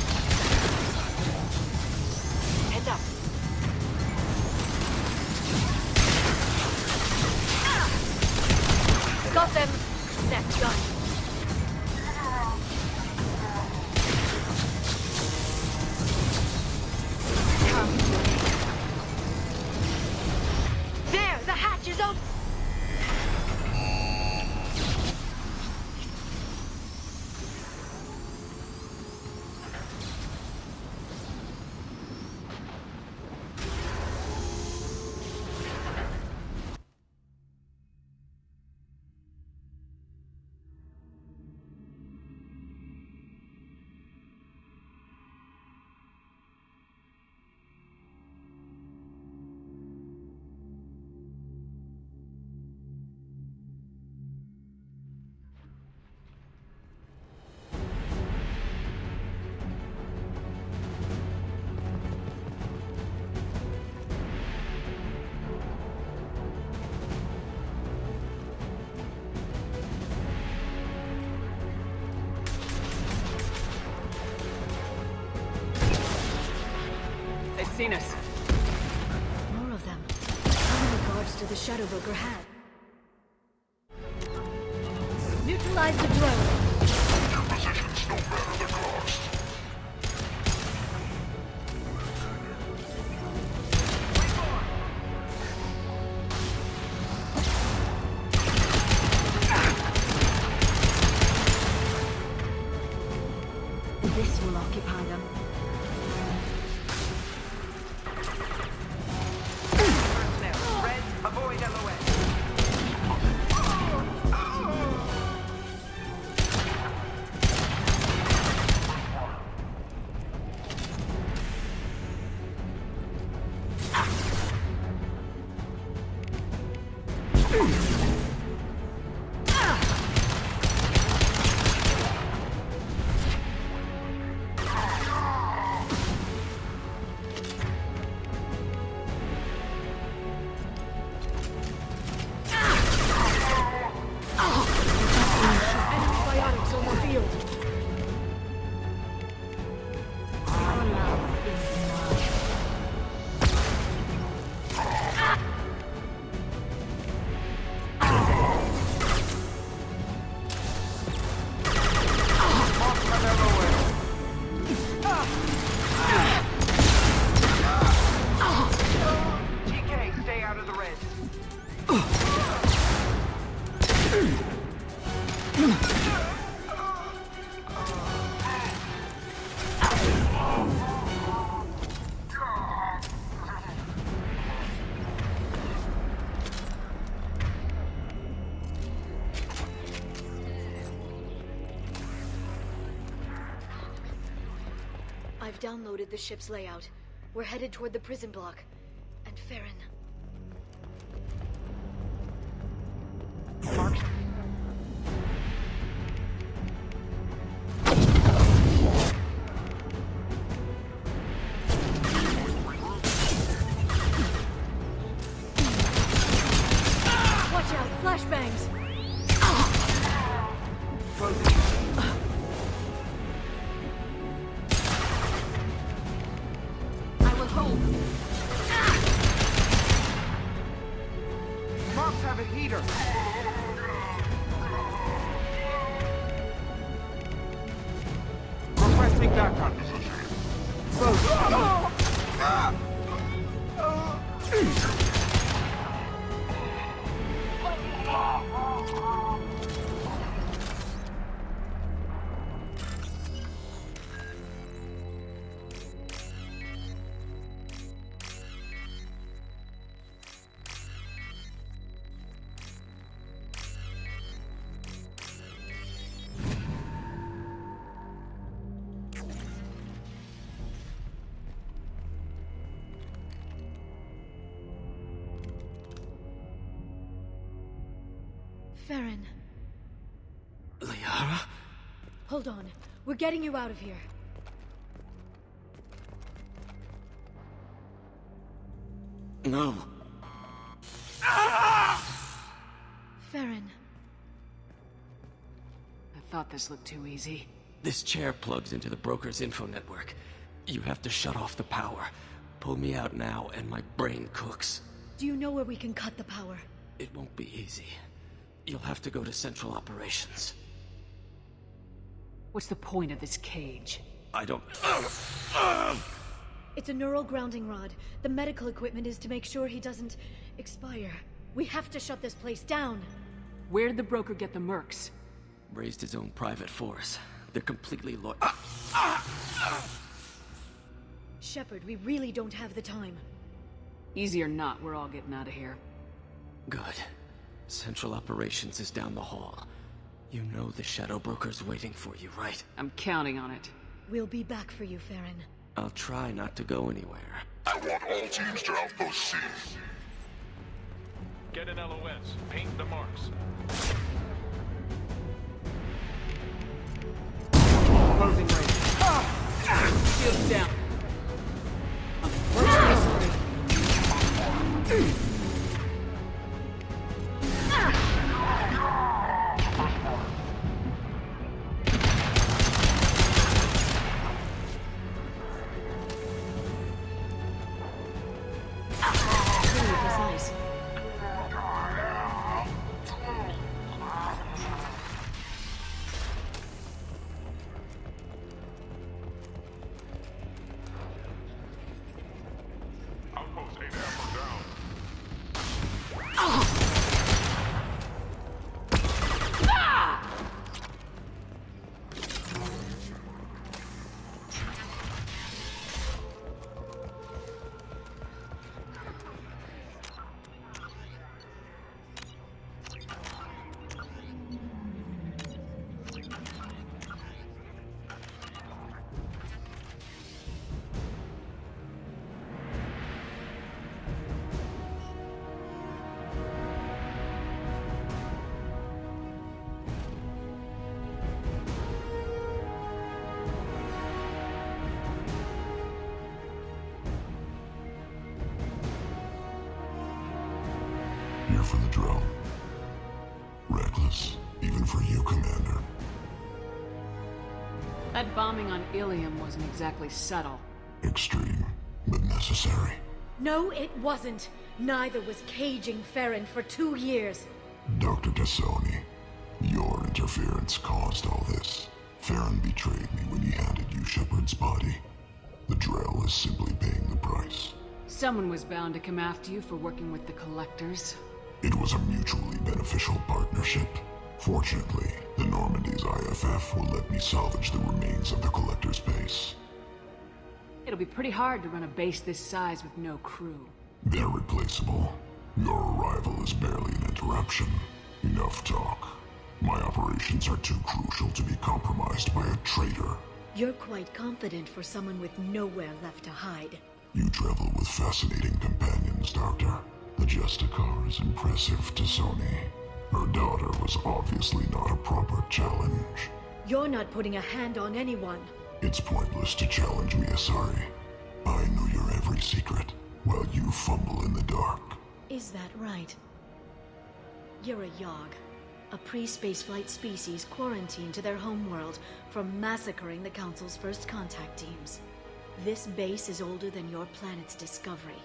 Heads up. Got them. That's done. There, the hatch is open. They've seen us. More of them. How many guards do the Shadow Broker have? Neutralize the drone. This will occupy them. Red, avoid LOS. Enemy biotics on the field. downloaded the ship's layout. We're headed toward the prison block. And Farron. Watch out, flashbangs! I will hold. Marks have a heater. Requesting backup. Farron. Liara? Hold on. We're getting you out of here. No. Farron. I thought this looked too easy. This chair plugs into the broker's info network. You have to shut off the power. Pull me out now, and my brain cooks. Do you know where we can cut the power? It won't be easy. You'll have to go to Central Operations. What's the point of this cage? I don't... It's a neural grounding rod. The medical equipment is to make sure he doesn't expire. We have to shut this place down. Where did the broker get the mercs? Raised his own private force. They're completely Shepard, we really don't have the time. Easy or not, we're all getting out of here. Good. Central Operations is down the hall. You know the Shadow Broker's waiting for you, right? I'm counting on it. We'll be back for you, Farron. I'll try not to go anywhere. I want all teams to Outpost C. Get an LOS. Paint the marks. Closing range. Shields down. Outpost 8 ammo down. Here for the drill. Reckless, even for you, Commander. That bombing on Ilium wasn't exactly subtle. Extreme, but necessary. No, it wasn't. Neither was caging Farron for 2 years. Dr. Tassoni, your interference caused all this. Farron betrayed me when he handed you Shepard's body. The drill is simply paying the price. Someone was bound to come after you for working with the Collectors. It was a mutually beneficial partnership. Fortunately, the Normandy's IFF will let me salvage the remains of the Collector's base. It'll be pretty hard to run a base this size with no crew. They're replaceable. Your arrival is barely an interruption. Enough talk. My operations are too crucial to be compromised by a traitor. You're quite confident for someone with nowhere left to hide. You travel with fascinating companions, Doctor. The Justicar is impressive to Sony. Her daughter was obviously not a proper challenge. You're not putting a hand on anyone. It's pointless to challenge me, Asari. I know your every secret, while you fumble in the dark. Is that right? You're a Yogg, a pre-spaceflight species quarantined to their homeworld from massacring the Council's first contact teams. This base is older than your planet's discovery,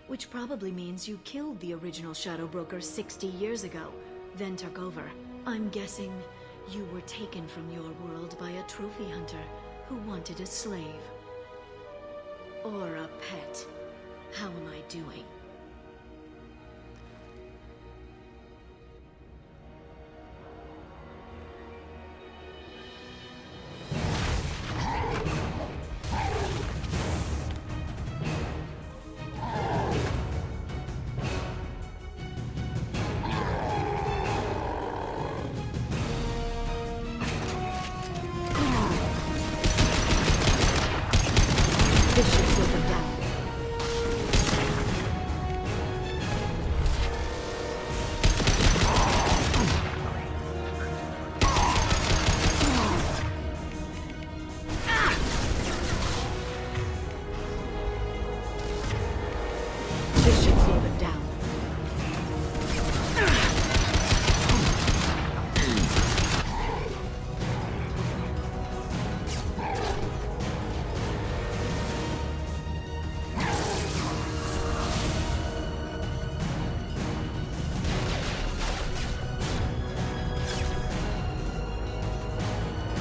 which probably means you killed the original Shadow Broker 60 years ago, then took over. I'm guessing you were taken from your world by a trophy hunter who wanted a slave. Or a pet. How am I doing?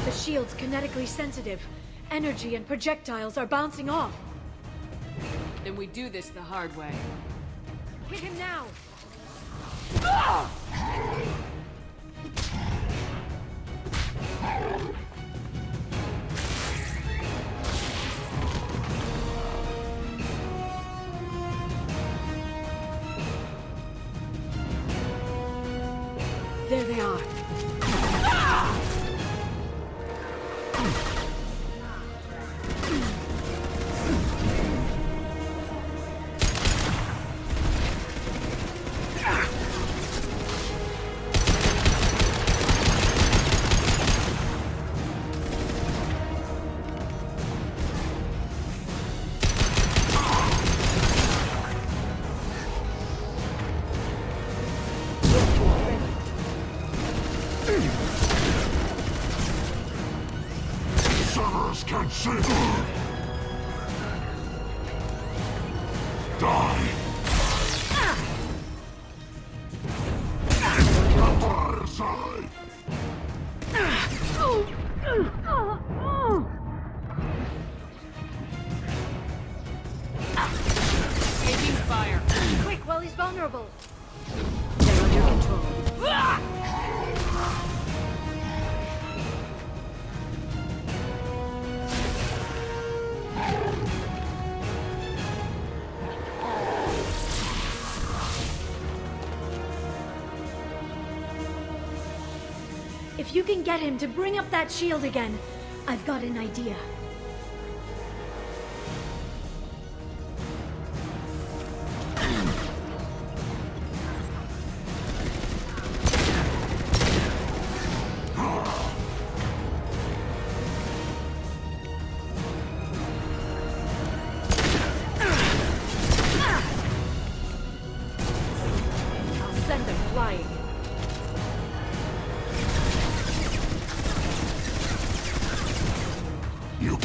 The shield's kinetically sensitive. Energy and projectiles are bouncing off. Then we do this the hard way. Hit him now! There they are. Cerberus can't save her! Die! Aside! Taking fire. Quick, while he's vulnerable. They're under control. If you can get him to bring up that shield again, I've got an idea. I'll send them flying. You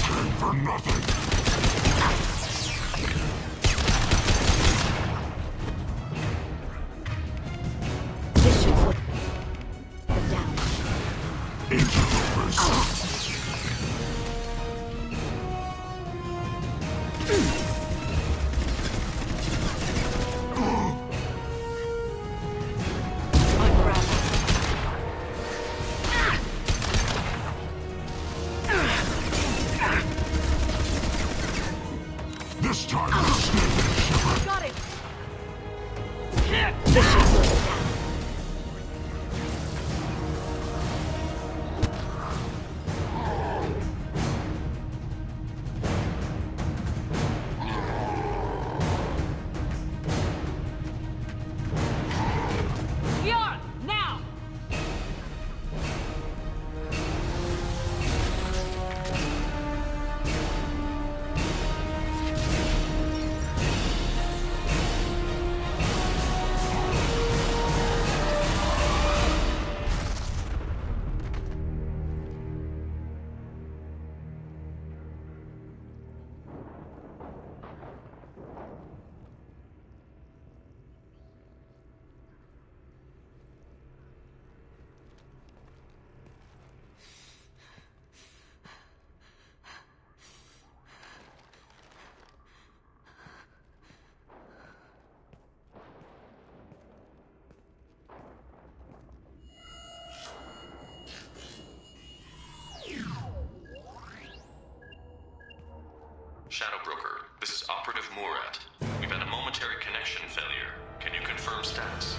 Shadow Broker, this is Operative Murat. We've had a momentary connection failure. Can you confirm status?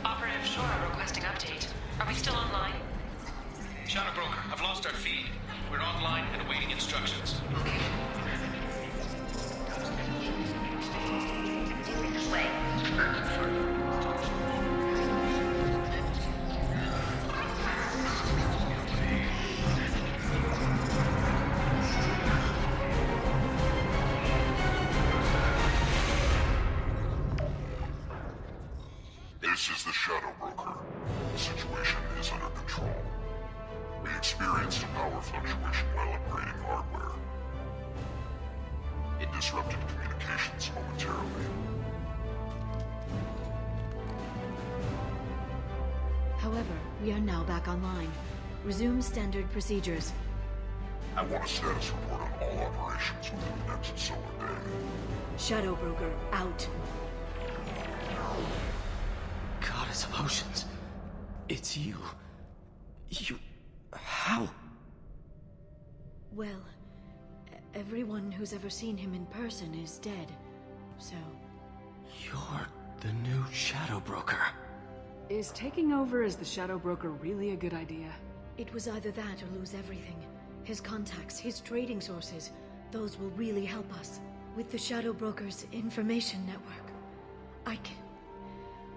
Operative Shora requesting update. Are we still online? Shadow Broker, I've lost our feed. We're online and awaiting instructions. This is the Shadow Broker. The situation is under control. We experienced a power fluctuation while upgrading hardware. It disrupted communications momentarily. However, we are now back online. Resume standard procedures. I want a status report on all operations within the next solar day. Shadow Broker, out. Goddess of Oceans. It's you. How? Well, everyone who's ever seen him in person is dead, so... You're the new Shadow Broker. Is taking over as the Shadow Broker really a good idea? It was either that or lose everything. His contacts, his trading sources, those will really help us. With the Shadow Broker's information network,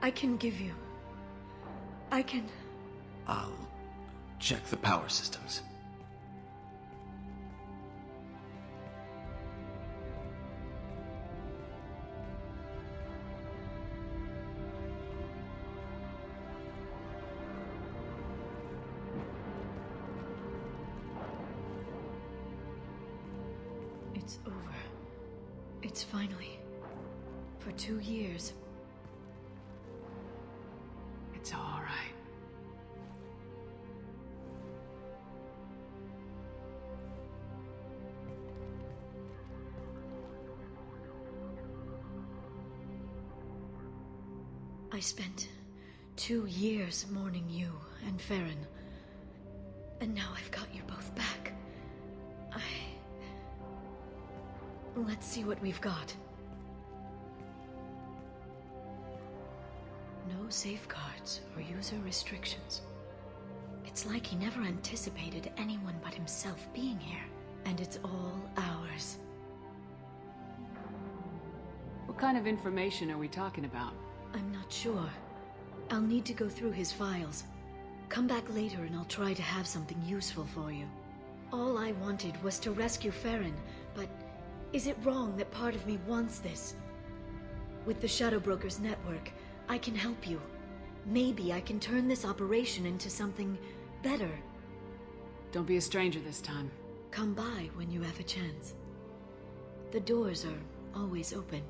I can give you... I'll check the power systems. It's over. It's finally... For 2 years. It's all right. I spent 2 years mourning you and Farron. And now I've got you both back. Let's see what we've got. No safeguards or user restrictions. It's like he never anticipated anyone but himself being here. And it's all ours. What kind of information are we talking about? I'm not sure. I'll need to go through his files. Come back later and I'll try to have something useful for you. All I wanted was to rescue Farron, but is it wrong that part of me wants this? With the Shadow Broker's network, I can help you. Maybe I can turn this operation into something better. Don't be a stranger this time. Come by when you have a chance. The doors are always open.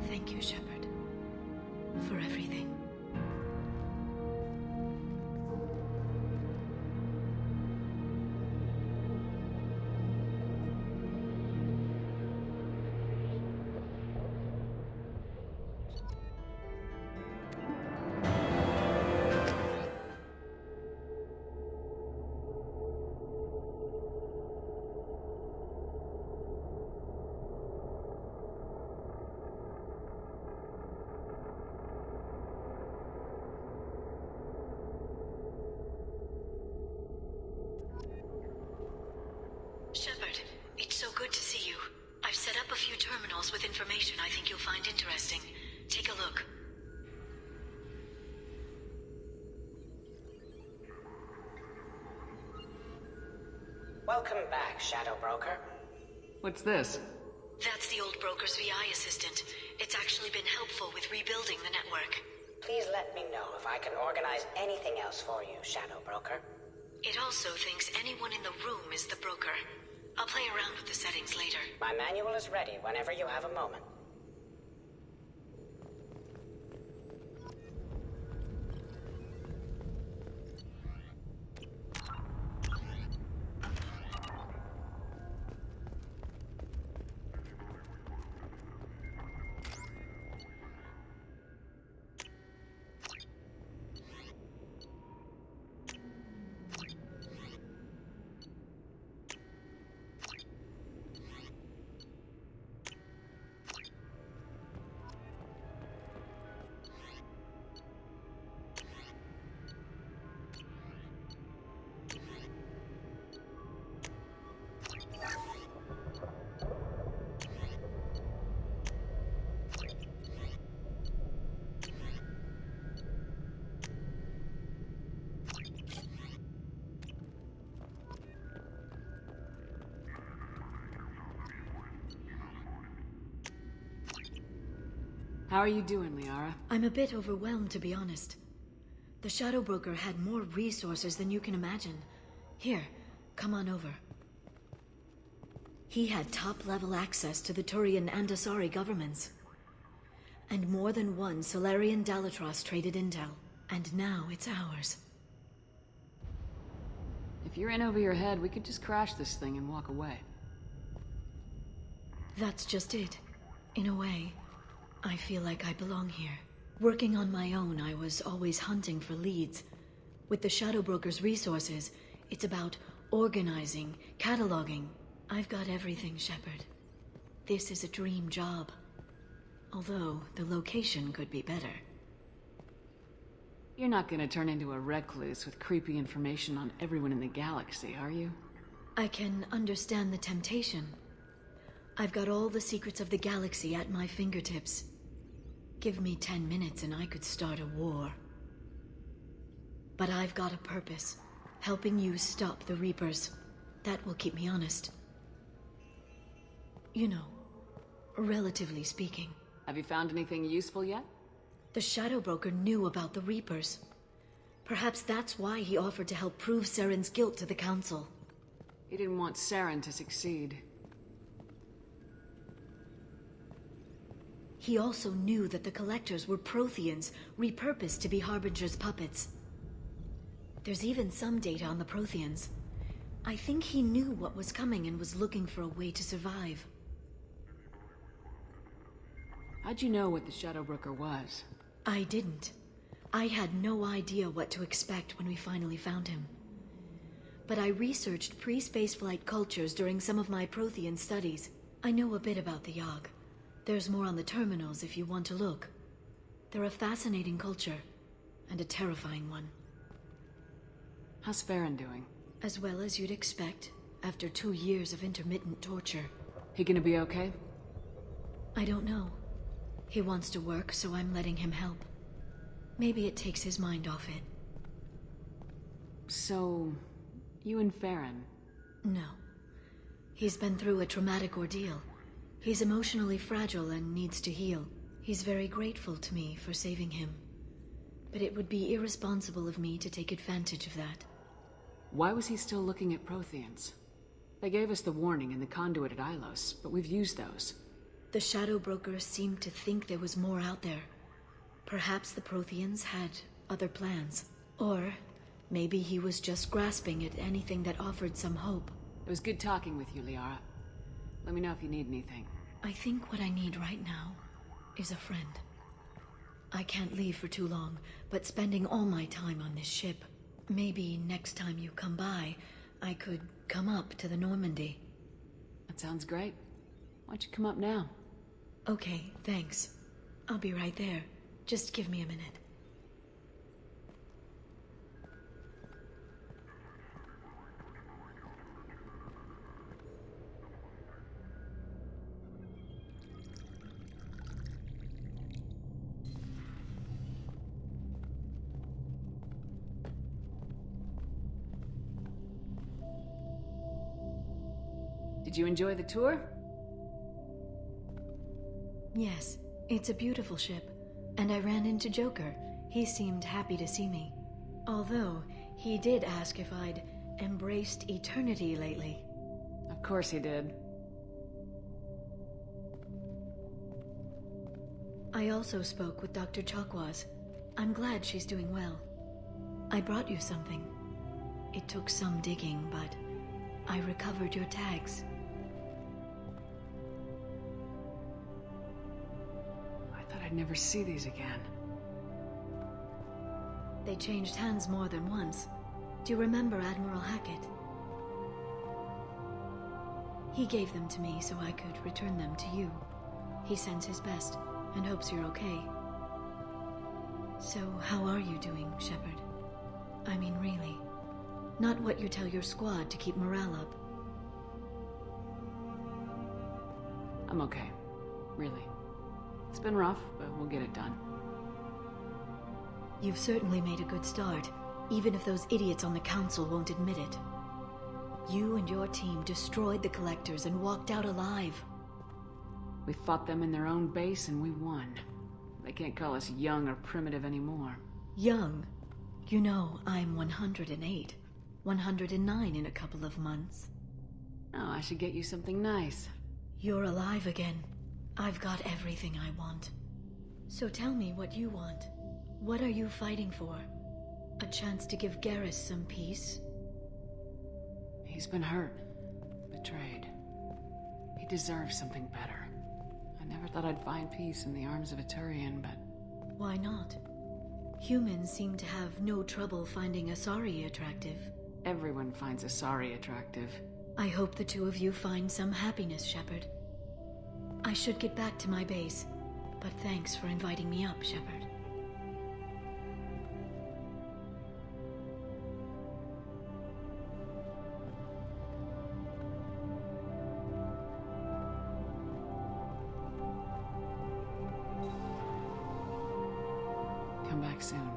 Thank you, Shepard, for everything. Shepard, it's so good to see you. I've set up a few terminals with information I think you'll find interesting. Take a look. Welcome back, Shadow Broker. What's this? That's the old broker's VI assistant. It's actually been helpful with rebuilding the network. Please let me know if I can organize anything else for you, Shadow Broker. It also thinks anyone in the room is the broker. I'll play around with the settings later. My manual is ready whenever you have a moment. How are you doing, Liara? I'm a bit overwhelmed, to be honest. The Shadow Broker had more resources than you can imagine. Here, come on over. He had top-level access to the Turian and Asari governments. And more than one Solarian Dalatros traded intel. And now it's ours. If you're in over your head, we could just crash this thing and walk away. That's just it. In a way, I feel like I belong here. Working on my own, I was always hunting for leads. With the Shadow Broker's resources, it's about organizing, cataloging. I've got everything, Shepard. This is a dream job. Although, the location could be better. You're not gonna turn into a recluse with creepy information on everyone in the galaxy, are you? I can understand the temptation. I've got all the secrets of the galaxy at my fingertips. Give me 10 minutes and I could start a war. But I've got a purpose. Helping you stop the Reapers. That will keep me honest. You know, relatively speaking. Have you found anything useful yet? The Shadow Broker knew about the Reapers. Perhaps that's why he offered to help prove Saren's guilt to the Council. He didn't want Saren to succeed. He also knew that the Collectors were Protheans, repurposed to be Harbinger's puppets. There's even some data on the Protheans. I think he knew what was coming and was looking for a way to survive. How'd you know what the Shadow Broker was? I didn't. I had no idea what to expect when we finally found him. But I researched pre-spaceflight cultures during some of my Prothean studies. I know a bit about the Yogg. There's more on the terminals if you want to look. They're a fascinating culture, and a terrifying one. How's Farron doing? As well as you'd expect, after 2 years of intermittent torture. He gonna be okay? I don't know. He wants to work, so I'm letting him help. Maybe it takes his mind off it. So, you and Farron? No. He's been through a traumatic ordeal. He's emotionally fragile and needs to heal. He's very grateful to me for saving him. But it would be irresponsible of me to take advantage of that. Why was he still looking at Protheans? They gave us the warning in the conduit at Ilos, but we've used those. The Shadow Broker seemed to think there was more out there. Perhaps the Protheans had other plans. Or maybe he was just grasping at anything that offered some hope. It was good talking with you, Liara. Let me know if you need anything. I think what I need right now is a friend. I can't leave for too long, but spending all my time on this ship. Maybe next time you come by, I could come up to the Normandy. That sounds great. Why don't you come up now? Okay, thanks. I'll be right there. Just give me a minute. Did you enjoy the tour? Yes, it's a beautiful ship. And I ran into Joker. He seemed happy to see me. Although, he did ask if I'd embraced eternity lately. Of course he did. I also spoke with Dr. Chakwas. I'm glad she's doing well. I brought you something. It took some digging, but I recovered your tags. I'd never see these again. They changed hands more than once. Do you remember Admiral Hackett? He gave them to me so I could return them to you. He sends his best and hopes you're okay. So, how are you doing, Shepard? I mean, really. Not what you tell your squad to keep morale up. I'm okay. Really. It's been rough, but we'll get it done. You've certainly made a good start, even if those idiots on the Council won't admit it. You and your team destroyed the Collectors and walked out alive. We fought them in their own base and we won. They can't call us young or primitive anymore. Young? You know, I'm 108. 109 in a couple of months. Oh, I should get you something nice. You're alive again. I've got everything I want. So tell me what you want. What are you fighting for? A chance to give Garrus some peace? He's been hurt. Betrayed. He deserves something better. I never thought I'd find peace in the arms of a Turian, but... Why not? Humans seem to have no trouble finding Asari attractive. Everyone finds Asari attractive. I hope the two of you find some happiness, Shepard. I should get back to my base, but thanks for inviting me up, Shepard. Come back soon.